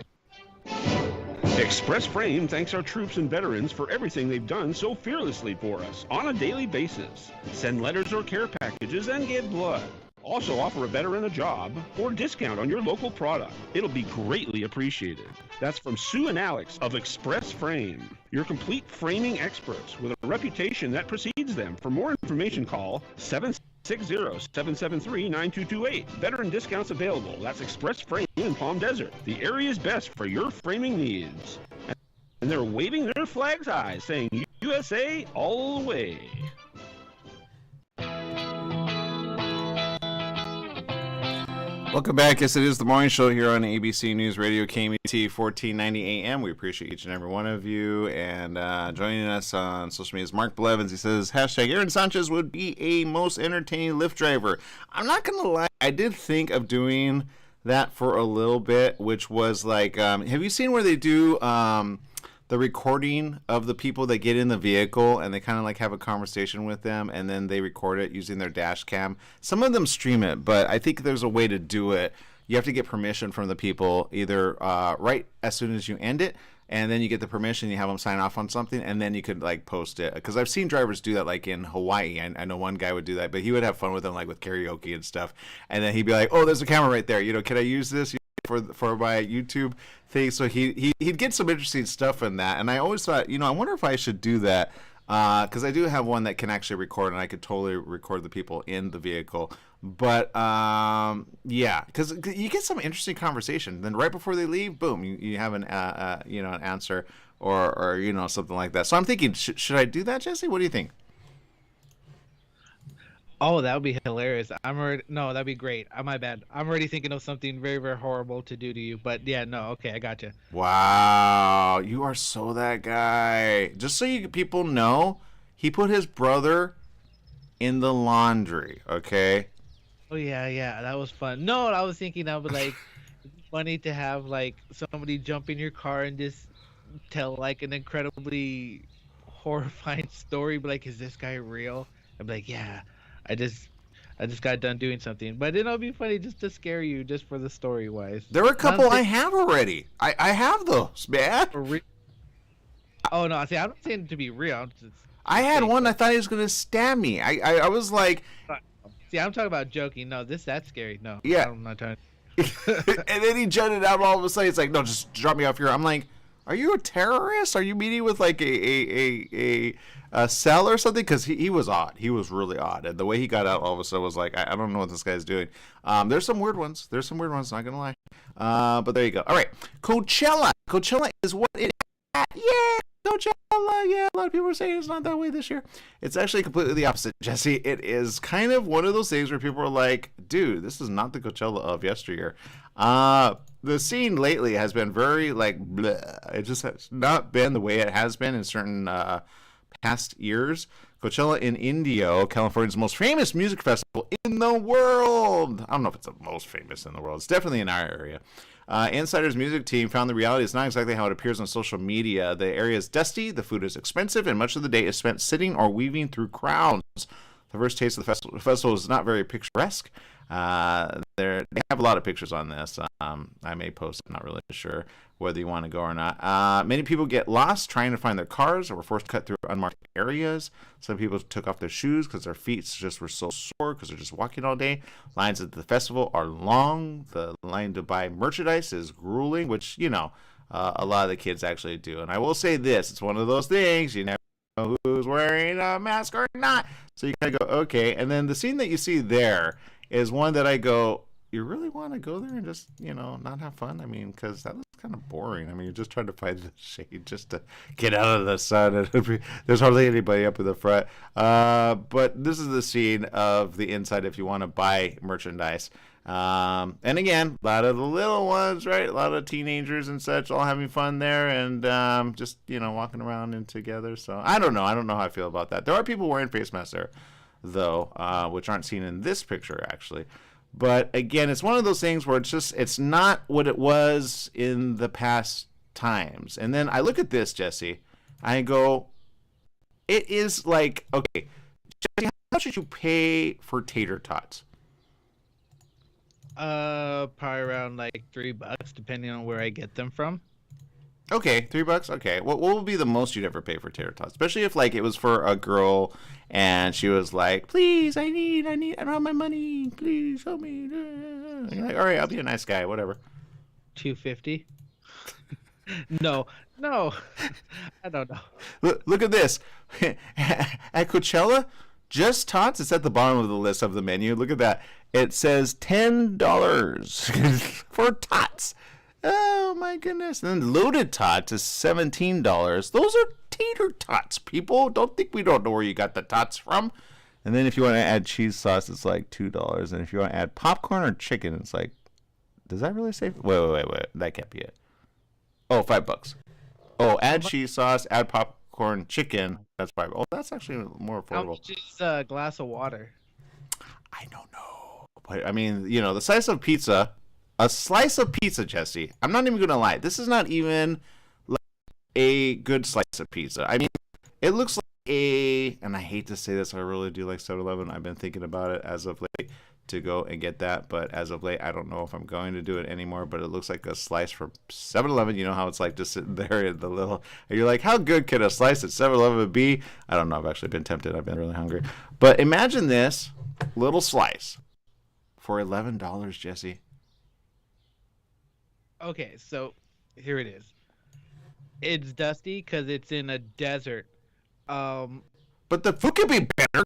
Express Frame thanks our troops and veterans for everything they've done so fearlessly for us on a daily basis. Send letters or care packages and get blood. Also offer a veteran a job or discount on your local product. It'll be greatly appreciated. That's from Sue and Alex of Express Frame, your complete framing experts with a reputation that precedes them. For more information, call 760-773-9228. Veteran discounts available. That's Express Frame in Palm Desert, the area's best for your framing needs. And they're waving their flags high, saying USA all the way. Welcome back. Yes, it is the morning show here on ABC News Radio, KMET 1490 AM. We appreciate each and every one of you. And joining us on social media is Mark Blevins. He says, hashtag Aaron Sanchez would be a most entertaining Lyft driver. I'm not going to lie. I did think of doing that for a little bit, which was like, have you seen where they do the the recording of the people that get in the vehicle and they kind of like have a conversation with them and then they record it using their dash cam. Some of them stream it, but I think there's a way to do it. You have to get permission from the people either right as soon as you end it, and then you get the permission, you have them sign off on something, and then you could like post it. Because I've seen drivers do that, like in Hawaii. I know one guy would do that, but he would have fun with them, like with karaoke and stuff. And then he'd be like, "Oh, there's a camera right there. Can I use this for my YouTube thing?" So he'd get some interesting stuff in that. And I always thought, I wonder if I should do that. Because I do have one that can actually record, and I could totally record the people in the vehicle. But yeah, because you get some interesting conversation. Then right before they leave, boom, you have an an answer or something like that. So I'm thinking, should I do that, Jesse? What do you think? Oh, that would be hilarious. No, that'd be great. My bad. I'm already thinking of something very, very horrible to do to you. But yeah, no, okay, I got you. Wow, you are so that guy. Just so people know, he put his brother in the laundry, okay? Oh yeah, that was fun. No, I was thinking that would like funny to have like somebody jump in your car and just tell like an incredibly horrifying story. But like, is this guy real? I'd be like, yeah, I just got done doing something. But it'll be funny just to scare you, just for the story wise. There were a couple I have already. I have those, man. Oh no, see, I'm not saying it to be real. I had one. I thought he was gonna stab me. I was like. See, I'm talking about joking. No, that's scary. No. Yeah. I'm not talking. And then he jutted out all of a sudden. It's like, no, just drop me off here. I'm like, are you a terrorist? Are you meeting with like a cell or something? Because he was odd. He was really odd. And the way he got out all of a sudden was like, I don't know what this guy's doing. There's some weird ones. Not going to lie. But there you go. All right. Coachella. Coachella is what it is. Yeah. Coachella, yeah, a lot of people are saying it's not that way this year. It's actually completely the opposite, Jesse. It is kind of one of those things where people are like, dude, this is not the Coachella of yesteryear. The scene lately has been very, like, bleh. It just has not been the way it has been in certain past years. Coachella in Indio, California's most famous music festival in the world. I don't know if it's the most famous in the world. It's definitely in our area. Insider's music team found the reality is not exactly how it appears on social media. The area is dusty, the food is expensive, and much of the day is spent sitting or weaving through crowds. The first taste of the festival is not very picturesque. They have a lot of pictures on this. I may post, I'm not really sure whether you want to go or not. Many people get lost trying to find their cars or were forced to cut through unmarked areas. Some people took off their shoes because their feet just were so sore because they're just walking all day. Lines at the festival are long. The line to buy merchandise is grueling, which, a lot of the kids actually do. And I will say this, it's one of those things, you never know who's wearing a mask or not. So you kind of go, okay. And then the scene that you see there is one that I go, you really want to go there and just, not have fun? I mean, because that was kind of boring. I mean, you're just trying to find the shade just to get out of the sun. There's hardly anybody up in the front. But this is the scene of the inside if you want to buy merchandise. And again, a lot of the little ones, right? A lot of teenagers and such all having fun there and just, walking around and together. So I don't know. I don't know how I feel about that. There are people wearing face masks there, though, which aren't seen in this picture, actually. But again, it's one of those things where it's not what it was in the past times. And then I look at this, Jesse, I go, it is like, okay, Jesse, how much did you pay for tater tots? Probably around like $3, depending on where I get them from. Okay, $3. Okay, what would be the most you'd ever pay for tater tots? Especially if like it was for a girl and she was like, "Please, I don't have my money. Please help me." And you're like, "All right, I'll be a nice guy, whatever." $250. No, I don't know. Look at this. At Coachella, just tots. It's at the bottom of the list of the menu. Look at that. It says $10 for tots. Oh my goodness. And then loaded tots is $17. Those are tater tots, people. Don't think we don't know where you got the tots from. And then if you want to add cheese sauce, it's like $2. And if you want to add popcorn or chicken, it's like, does that really say? Wait. That can't be it. Oh, $5. Oh, add cheese sauce, add popcorn, chicken. That's $5. Oh, that's actually more affordable. How much is a glass of water? I don't know. But I mean, the slice of pizza. A slice of pizza, Jesse. I'm not even going to lie. This is not even like a good slice of pizza. I mean, it looks like and I hate to say this, I really do like 7-Eleven. I've been thinking about it as of late to go and get that, but as of late, I don't know if I'm going to do it anymore, but it looks like a slice from 7-Eleven. You know how it's like just sitting there in the little, and you're like, how good can a slice at 7-Eleven be? I don't know. I've actually been tempted. I've been really hungry. But imagine this little slice for $11, Jesse. Okay, so here it is. It's dusty because it's in a desert. But the food could be better.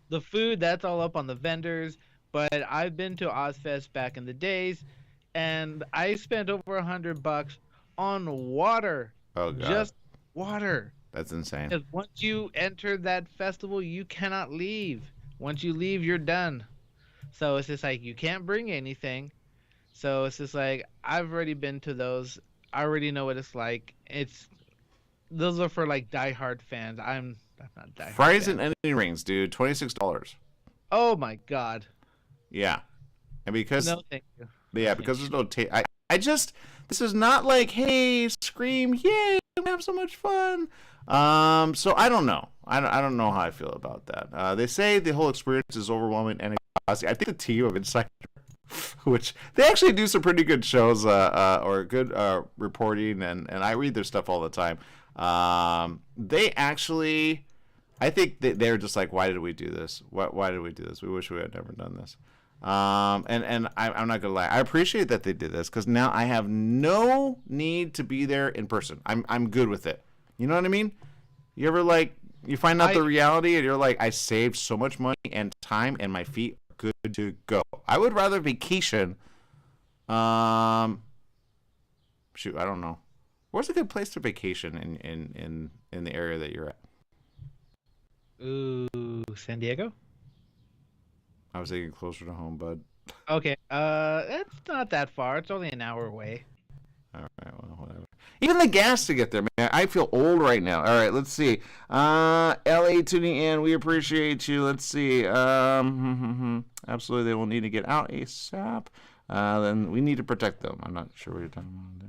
The food, that's all up on the vendors. But I've been to Ozfest back in the days, and I spent over $100 on water. Oh, God. Just water. That's insane. Because once you enter that festival, you cannot leave. Once you leave, you're done. So it's just like you can't bring anything. So it's just like I've already been to those. I already know what it's like. Those are for like diehard fans. I'm not diehard. Fries and onion rings, dude, $26. Oh my God. Yeah, and because no, thank you. Yeah, because there's no taste. This is not like, hey, Scream, yay, we have so much fun. So I don't know. I don't know how I feel about that. They say the whole experience is overwhelming and exhausting. I think the team of Insider, which they actually do some pretty good shows or good reporting, and I read their stuff all the time. They actually, I think they're just like, why did we do this? Why did we do this? We wish we had never done this. And I'm not gonna lie, I appreciate that they did this because now I have no need to be there in person. I'm good with it. You know what I mean? You ever like you find out the reality and you're like, I saved so much money and time and my feet are good to go. I would rather vacation. Shoot, I don't know. Where's a good place to vacation in the area that you're at? Ooh, San Diego? I was thinking closer to home, bud. Okay, it's not that far. It's only an hour away. All right, well, whatever. Even the gas to get there, man. I feel old right now. All right, let's see. LA tuning in. We appreciate you. Let's see. Absolutely, they will need to get out ASAP. Then we need to protect them. I'm not sure what you're talking about there.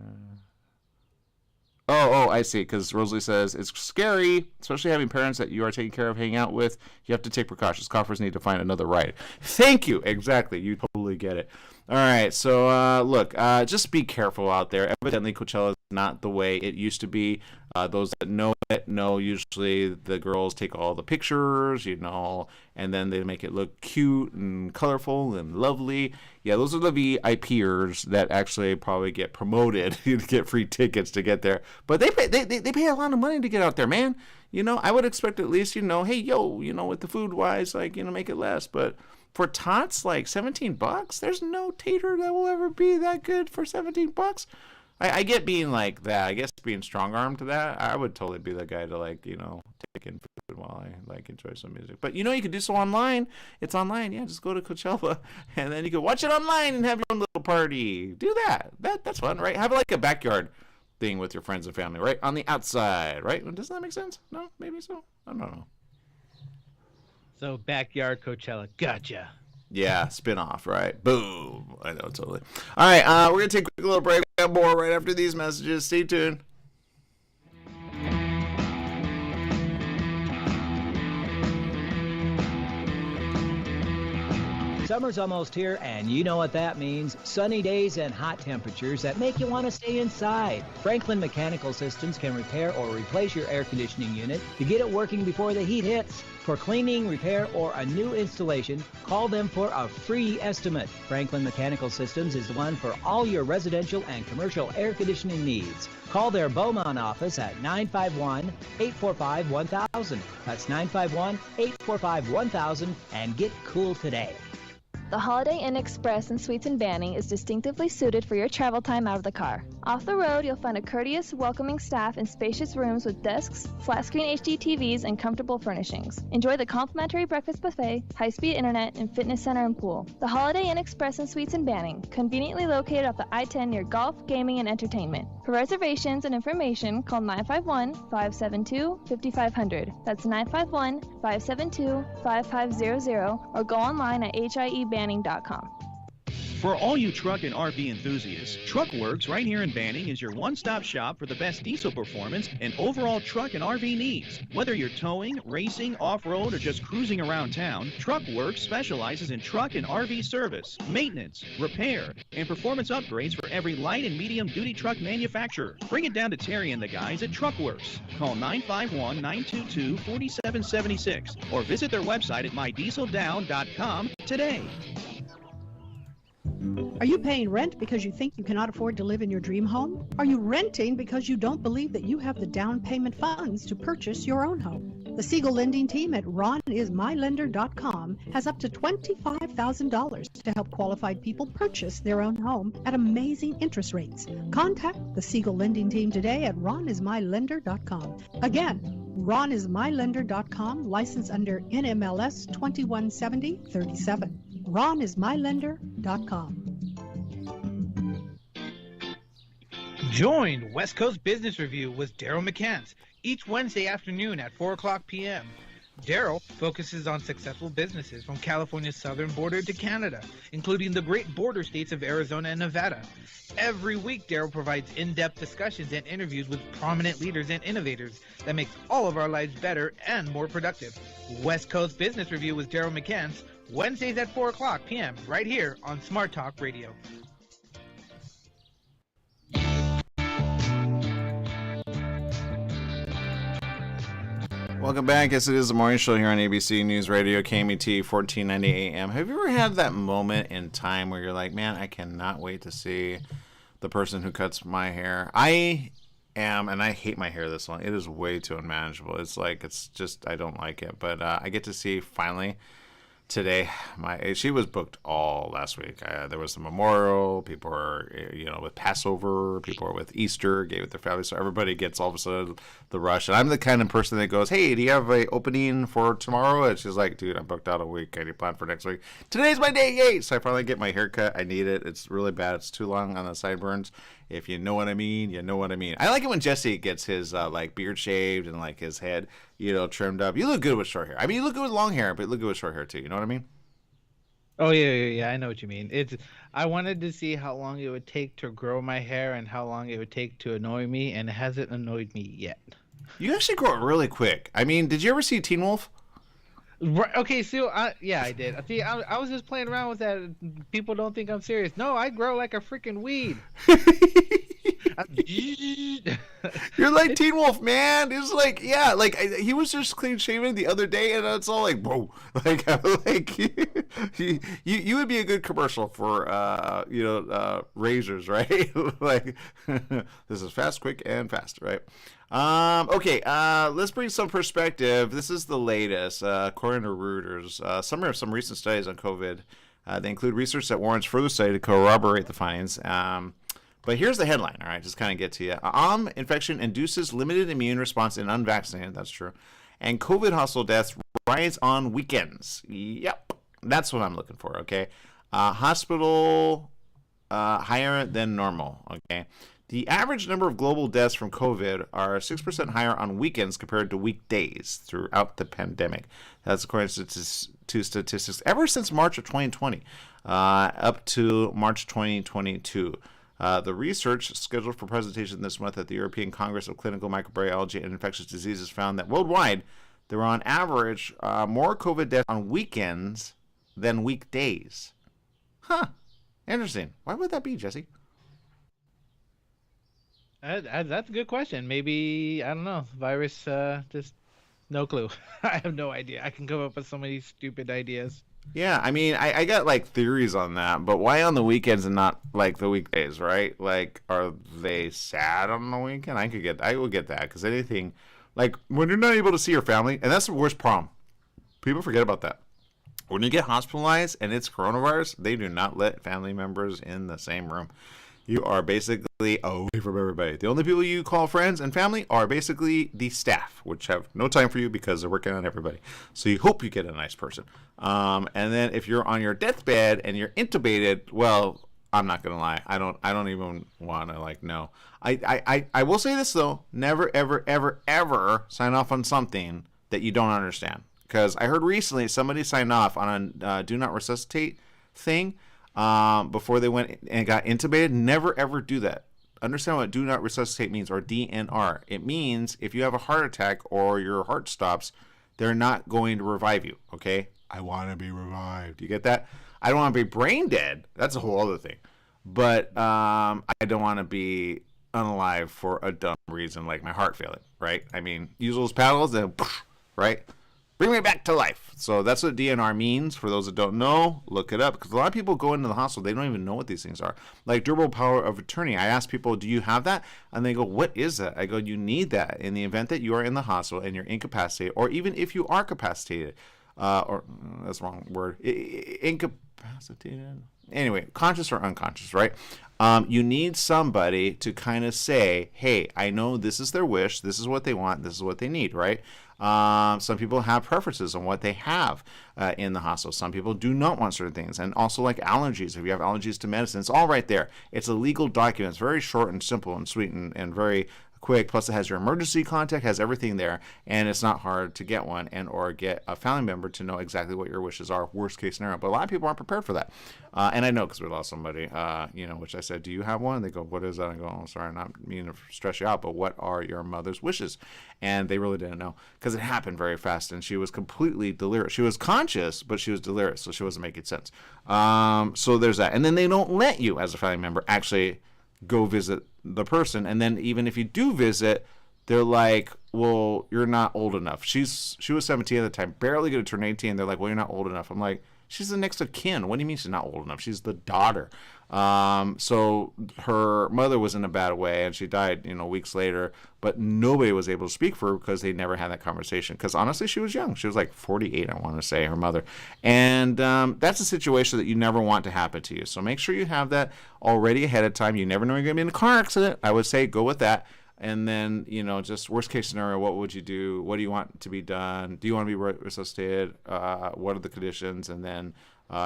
Oh, I see. Because Rosalie says it's scary, especially having parents that you are taking care of, hanging out with. You have to take precautions. Coffers need to find another ride. Thank you. Exactly. You totally get it. All right. So, look, just be careful out there. Evidently, Coachella is not the way it used to be. Those that know it know usually the girls take all the pictures, and then they make it look cute and colorful and lovely. Yeah, those are the VIPers that actually probably get promoted to get free tickets to get there. But they pay a lot of money to get out there, man. I would expect at least, hey, with the food wise, make it less. But for tots, like $17, there's no tater that will ever be that good for $17. I get being like that. I guess being strong-armed to that, I would totally be the guy to take in food while I enjoy some music. But you can do so online. It's online. Yeah, just go to Coachella and then you can watch it online and have your own little party. Do that. That's fun, right? Have like a backyard thing with your friends and family, right? On the outside, right? Doesn't that make sense? No, maybe so. I don't know. So backyard Coachella. Gotcha. Yeah, spin-off, right? Boom. I know, totally. All right, we're going to take a quick little break. We got more right after these messages. Stay tuned. Summer's almost here, and you know what that means. Sunny days and hot temperatures that make you want to stay inside. Franklin Mechanical Systems can repair or replace your air conditioning unit to get it working before the heat hits. For cleaning, repair, or a new installation, call them for a free estimate. Franklin Mechanical Systems is the one for all your residential and commercial air conditioning needs. Call their Beaumont office at 951-845-1000. That's 951-845-1000 and get cool today. The Holiday Inn Express and Suites in Banning is distinctively suited for your travel time out of the car. Off the road, you'll find a courteous, welcoming staff and spacious rooms with desks, flat-screen HD TVs, and comfortable furnishings. Enjoy the complimentary breakfast buffet, high-speed internet, and fitness center and pool. The Holiday Inn Express and Suites in Banning, conveniently located off the I-10 near golf, gaming, and entertainment. For reservations and information, call 951-572-5500. That's 951-572-5500, or go online at hiebanning.com. For all you truck and RV enthusiasts, TruckWorks right here in Banning is your one-stop shop for the best diesel performance and overall truck and RV needs. Whether you're towing, racing, off-road, or just cruising around town, TruckWorks specializes in truck and RV service, maintenance, repair, and performance upgrades for every light and medium-duty truck manufacturer. Bring it down to Terry and the guys at TruckWorks. Call 951-922-4776 or visit their website at mydieseldown.com today. Are you paying rent because you think you cannot afford to live in your dream home? Are you renting because you don't believe that you have the down payment funds to purchase your own home? The Siegel Lending Team at ronismylender.com has up to $25,000 to help qualified people purchase their own home at amazing interest rates. Contact the Siegel Lending Team today at ronismylender.com. Again, ronismylender.com, licensed under NMLS 217037. ronismylender.com. Join West Coast Business Review with Daryl McCants each Wednesday afternoon at 4 o'clock p.m. Daryl focuses on successful businesses from California's southern border to Canada, including the great border states of Arizona and Nevada. Every week, Daryl provides in-depth discussions and interviews with prominent leaders and innovators that makes all of our lives better and more productive. West Coast Business Review with Daryl McCants, Wednesdays at 4 o'clock p.m. right here on Smart Talk Radio. Welcome back. Yes, it is the morning show here on ABC News Radio, KMET, 1490 AM. Have you ever had that moment in time where you're like, man, I cannot wait to see the person who cuts my hair? I am, and I hate my hair this long. It is way too unmanageable. It's just, I don't like it. But I get to see finally today. She was booked all last week. There was the memorial. People are, with Passover. People are with Easter. Gave it their family. So everybody gets all of a sudden the rush. And I'm the kind of person that goes, "Hey, do you have a opening for tomorrow?" And she's like, "Dude, I'm booked out a week. I need to plan for next week. Today's my day, yay!" So I finally get my hair cut. I need it. It's really bad. It's too long on the sideburns. If you know what I mean, you know what I mean. I like it when Jesse gets his beard shaved and his head, trimmed up. You look good with short hair. I mean, you look good with long hair, but you look good with short hair too. You know what I mean? Oh yeah. I know what you mean. I wanted to see how long it would take to grow my hair and how long it would take to annoy me, and it hasn't annoyed me yet. You actually grow it really quick. I mean, did you ever see Teen Wolf? Right, okay, so yeah, I did. See, I was just playing around with that. People don't think I'm serious. No, I grow like a freaking weed. You're like Teen Wolf, man. It's like, yeah, he was just clean shaven the other day, and it's all like, whoa, you would be a good commercial for razors, right? This is fast, quick, and fast, right? Okay, let's bring some perspective. This is the latest, according to Reuters. Summary of some recent studies on COVID. They include research that warrants further study to corroborate the findings. But here's the headline, all right, just kind of get to you. Infection induces limited immune response in unvaccinated, that's true. And COVID hospital deaths rise on weekends. Yep, that's what I'm looking for, okay? Hospital higher than normal, okay? The average number of global deaths from COVID are 6% higher on weekends compared to weekdays throughout the pandemic. That's according to statistics ever since March of 2020, up to March 2022. The research scheduled for presentation this month at the European Congress of Clinical Microbiology and Infectious Diseases found that worldwide, there were on average more COVID deaths on weekends than weekdays. Huh. Interesting. Why would that be, Jesse? That's a good question. Maybe, I don't know, virus, just no clue. I have no idea. I can come up with so many stupid ideas. Yeah, I mean, I got theories on that, but why on the weekends and not the weekdays, right? Are they sad on the weekend? I will get that, because anything, when you're not able to see your family, and that's the worst problem. People forget about that. When you get hospitalized and it's coronavirus, they do not let family members in the same room. You are basically away from everybody. The only people you call friends and family are basically the staff, which have no time for you because they're working on everybody. So you hope you get a nice person. And then if you're on your deathbed and you're intubated, well, I'm not gonna lie. I don't even want to know. I will say this though: never, ever, ever, ever sign off on something that you don't understand. Because I heard recently somebody signed off on a do not resuscitate thing. before they went and got intubated. Never ever do that. Understand what do not resuscitate means, or DNR. It means if you have a heart attack or your heart stops, they're not going to revive you, okay? I want to be revived. You get that? I don't want to be brain dead. That's a whole other thing. But I don't want to be unalive for a dumb reason like my heart failing, right? I mean, use those paddles and, right? Bring me back to life. So that's what DNR means. For those that don't know, look it up. Because a lot of people go into the hospital, they don't even know what these things are. Like durable power of attorney. I ask people, do you have that? And they go, what is that? I go, you need that in the event that you are in the hospital and you're incapacitated, or even if you are capacitated. Or that's the wrong word. Incapacitated. Anyway, conscious or unconscious, right? You need somebody to kind of say, hey, I know this is their wish, this is what they want, this is what they need, right? Some people have preferences on what they have in the hospital. Some people do not want certain things. And also like allergies. If you have allergies to medicine, it's all right there. It's a legal document. It's very short and simple and sweet and very quick. Plus it has your emergency contact, has everything there, and it's not hard to get one and or get a family member to know exactly what your wishes are, worst case scenario. But a lot of people aren't prepared for that. And I know because we lost somebody, which I said, do you have one? They go, what is that? I go, oh, sorry, I'm not meaning to stress you out, but what are your mother's wishes? And they really didn't know because it happened very fast, and she was completely delirious. She was conscious, but she was delirious, so she wasn't making sense. So there's that. And then they don't let you, as a family member, actually go visit the person. And then even if you do visit, they're like, well, you're not old enough. She was 17 at the time, barely going to turn 18. They're like, well, you're not old enough. I'm like, she's the next of kin. What do you mean she's not old enough? She's the daughter. So her mother was in a bad way, and she died, weeks later, but nobody was able to speak for her because they never had that conversation. Because honestly, she was young. She was like 48, I want to say, her mother. And that's a situation that you never want to happen to you. So make sure you have that already ahead of time. You never know you're going to be in a car accident. I would say go with that. And then, just worst case scenario, what would you do? What do you want to be done? Do you want to be resuscitated? What are the conditions? And then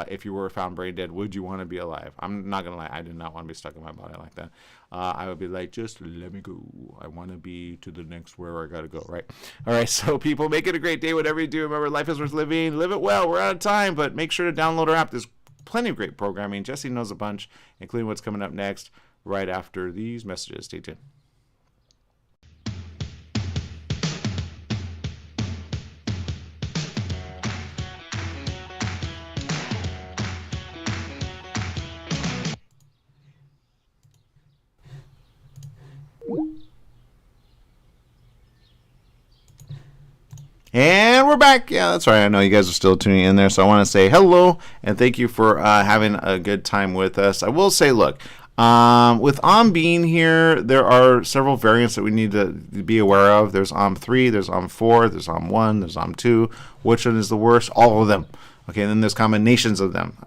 if you were found brain dead, would you want to be alive? I'm not going to lie. I do not want to be stuck in my body like that. I would be like, just let me go. I want to be to the next where I got to go, right? All right, so people, make it a great day, whatever you do. Remember, life is worth living. Live it well. We're out of time, but make sure to download our app. There's plenty of great programming. Jesse knows a bunch, including what's coming up next right after these messages. Stay tuned. And we're back. Yeah, that's right. I know you guys are still tuning in there, so I want to say hello and thank you for having a good time with us. I will say, look, with being here, there are several variants that we need to be aware of. There's 3, there's 4, there's 1, there's 2. Which one is the worst? All of them. Okay, and then there's combinations of them.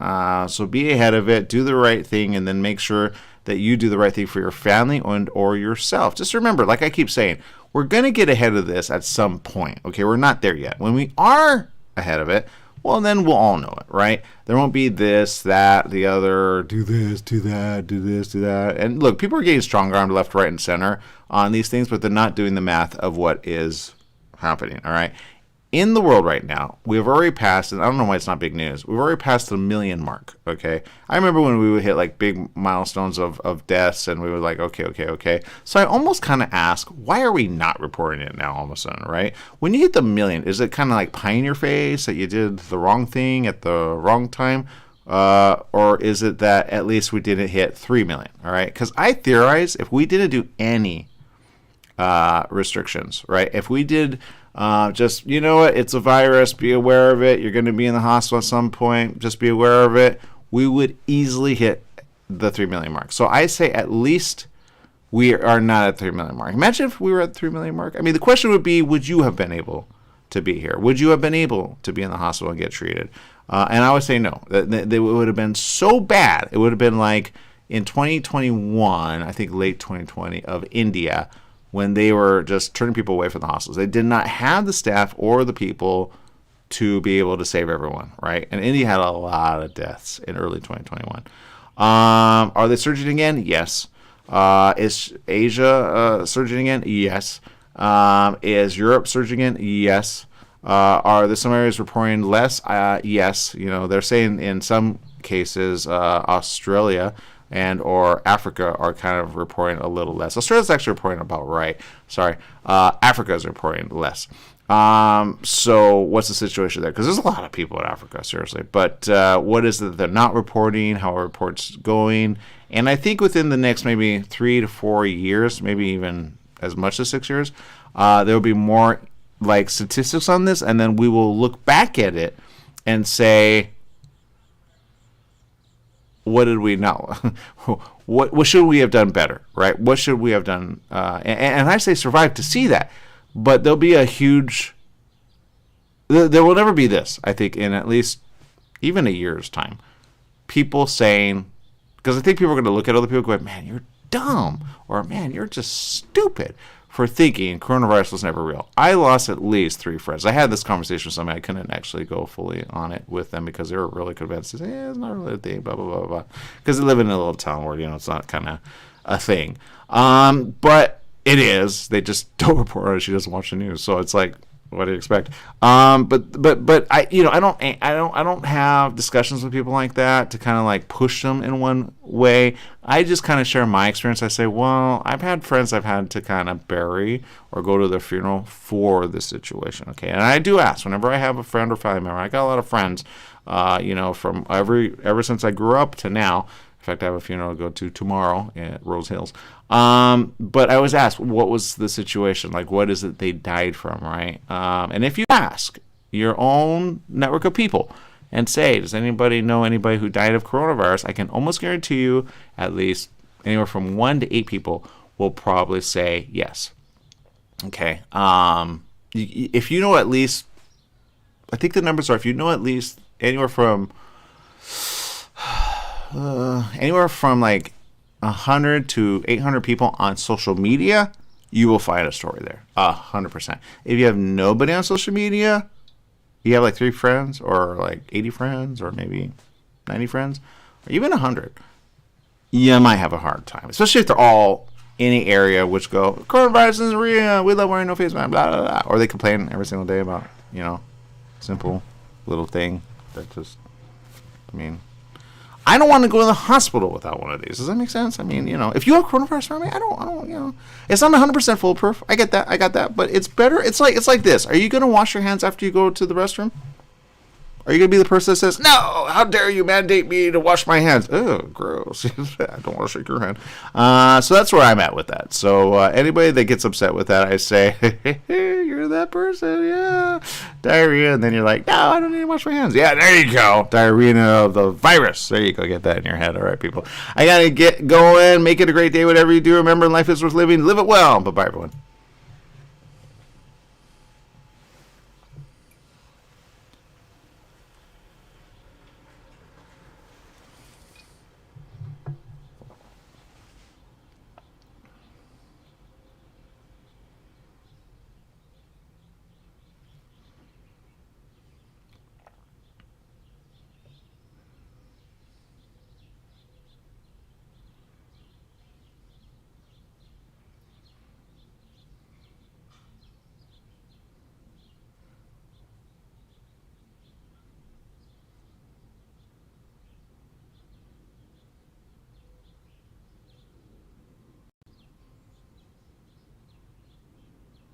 So be ahead of it, do the right thing, and then make sure that you do the right thing for your family and or yourself. Just remember, like I keep saying, we're going to get ahead of this at some point. Okay, we're not there yet. When we are ahead of it, well, then we'll all know it, right? There won't be this, that, the other, do this, do that, do this, do that. And look, people are getting strong-armed left, right, and center on these things, but they're not doing the math of what is happening, all right? In the world right now, we've already passed, and I don't know why it's not big news, we've already passed the 1 million mark, okay? I remember when we would hit like big milestones of deaths, and we were like, okay. So I almost kind of ask, why are we not reporting it now all of a sudden, right? When you hit the 1 million, is it kind of like pie in your face that you did the wrong thing at the wrong time? Or is it that at least we didn't hit 3 million, all right? Because I theorize if we didn't do any restrictions, right? If we did... just, you know what, it's a virus, be aware of it, you're going to be in the hospital at some point, just be aware of it, we would easily hit the 3 million mark. So I say at least we are not at 3 million mark. Imagine if we were at the 3 million mark. I mean, the question would be, would you have been able to be here? Would you have been able to be in the hospital and get treated? And I would say no. It would have been so bad. It would have been like in 2021, I think late 2020, of India, when they were just turning people away from the hospitals. They did not have the staff or the people to be able to save everyone, right? And India had a lot of deaths in early 2021. Are they surging again? Yes. Is Asia surging again? Yes. Is Europe surging again? Yes. Are there some areas reporting less? Yes. They're saying in some cases, Australia and or Africa are kind of reporting a little less. Australia's actually reporting about right. Sorry, Africa is reporting less. So what's the situation there? Because there's a lot of people in Africa, seriously. But what is it that they're not reporting? How are reports going? And I think within the next maybe 3 to 4 years, maybe even as much as 6 years, there will be more like statistics on this, and then we will look back at it and say, what did we not? what should we have done better, right? What should we have done? And I say survive to see that, but there'll be a huge. There will never be this, I think, in at least even a year's time. People saying, because I think people are going to look at other people going, "Man, you're dumb," or "Man, you're just stupid for thinking coronavirus was never real." I lost at least 3 friends. I had this conversation with somebody. I couldn't actually go fully on it with them because they were really convinced to say, "Yeah, it's not really a thing," blah, blah, blah, blah. Because they live in a little town where, it's not kind of a thing. But it is. They just don't report on it. She doesn't watch the news. So it's like, what do you expect? But I don't have discussions with people like that to kind of like push them in one way. I just kind of share my experience. I say, well, I've had friends I've had to kind of bury or go to their funeral for this situation. Okay, and I do ask whenever I have a friend or family member. I got a lot of friends, from ever since I grew up to now. In fact, I have a funeral to go to tomorrow at Rose Hills. But I was asked, what was the situation? Like, what is it they died from, right? And if you ask your own network of people and say, does anybody know anybody who died of coronavirus? I can almost guarantee you at least anywhere from 1 to 8 people will probably say yes. Okay. If you know at least, I think the numbers are, if you know at least anywhere from like 100 to 800 people on social media, you will find a story there. 100%. If you have nobody on social media, you have like 3 friends or like 80 friends or maybe 90 friends or even 100, you might have a hard time, especially if they're all in the area which go, coronavirus isn't real, we love wearing no face mask, blah, blah, blah. Or they complain every single day about, simple little thing that just, I don't want to go to the hospital without one of these. Does that make sense? If you have coronavirus around me, I don't, it's not 100% foolproof. I get that. I got that. But it's better. It's like this. Are you going to wash your hands after you go to the restroom? Are you going to be the person that says, no, how dare you mandate me to wash my hands? Oh, gross. I don't want to shake your hand. So that's where I'm at with that. So anybody that gets upset with that, I say, hey, you're that person, yeah. Diarrhea, and then you're like, no, I don't need to wash my hands. Yeah, there you go. Diarrhea of the virus. There you go. Get that in your head. All right, people. I got to get going. Make it a great day, whatever you do. Remember, life is worth living. Live it well. Bye-bye, everyone.